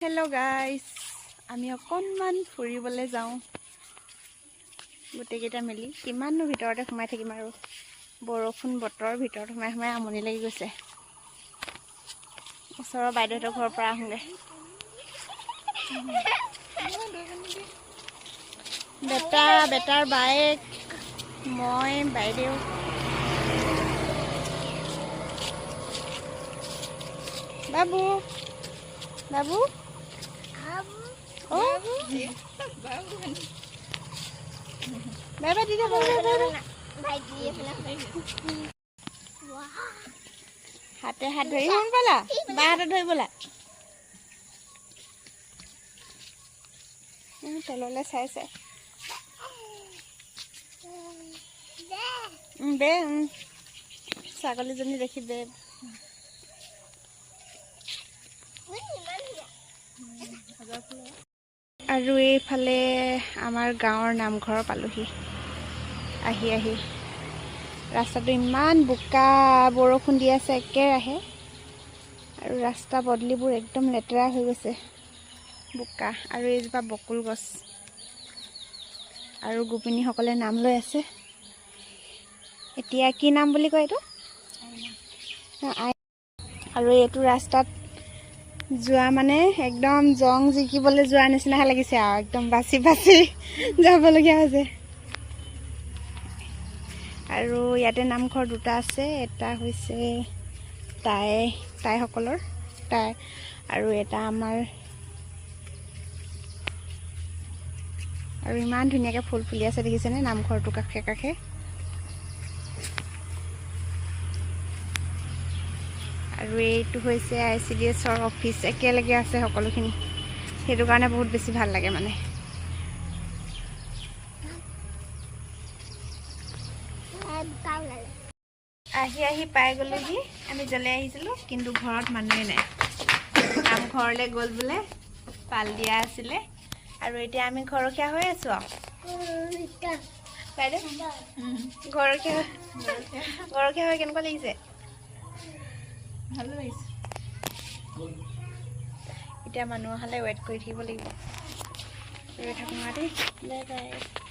hello guys आमी अकनमान फुरिबले जाऊ गोटेकेटा मिली किमाननो भितरते सोमाय থাকিম আৰু বৰষুণ বতৰ ভিতৰত সোমাই সোমাই আমনি লাগি গৈছে ওচৰৰ বাইদেউহঁতৰ ঘৰৰ পৰা আহোগে বেটাৰ বাইক মই বাইদেউ বাবু बाबू ओ बाबू बाय बाय दीदी बाय हाथे हाथ धरि होन बोला बा हाथ धरि बोला तलले चाइ चाइ बे ছাগলীজনী দেখি দে আৰু এইফালে আমাৰ গাঁৱৰ নামঘৰ পালোহি আহি ৰাস্তাটো ইমান বোকা বৰষুণ দি আছে একেৰাহে আৰু ৰাস্তা বদলিবোৰ একদম লেতেৰা হৈ গৈছে বোকা আৰু এইজোপা বকুল গছ আৰু গোপিনীসকলে নাম লৈ আছে এতিয়া কি নাম বুলি কয় এইটো আৰু এইটো ৰাস্তাত যোৱা মানে একদম জং জিকিবলে যোৱা নিচিনা লাগিছে আৰু একদম বাছি বাছি যাবলগীয়া হৈছে আৰু ইয়াতে নামঘৰ দুটা আছে এটা হৈছে তাইসকলৰ আৰু এটা আমাৰ আৰু ইমান ধুনীয়াকৈ ফুল ফুলি আছে দেখিছেনে নামঘৰটো কাষে কাষে আৰু এইটো হৈছে ICDSৰ অফিচ একেলগে আছে সকলোখিনি সেইটো কাৰণে বহুত বেছি ভাল লাগে মানে আহি পাই গ'লোহি আমি জলে আহিছিলো কিন্তু ঘৰত মানুহে নাই নামঘৰলৈ গ'ল বোলে পাল দিয়া আছিলে আৰু এতিয়া আমি ঘৰখীয়া হৈ আছো বাইদেউ ঘৰখীয়া হৈ কেনেকুৱা লাগিছে ভালো লাগিছে এতিয়া মানুহ আহালে ৱেট কৰি থাকিব লাগিব ৰৈ থাকোঁ দেই বাই বাই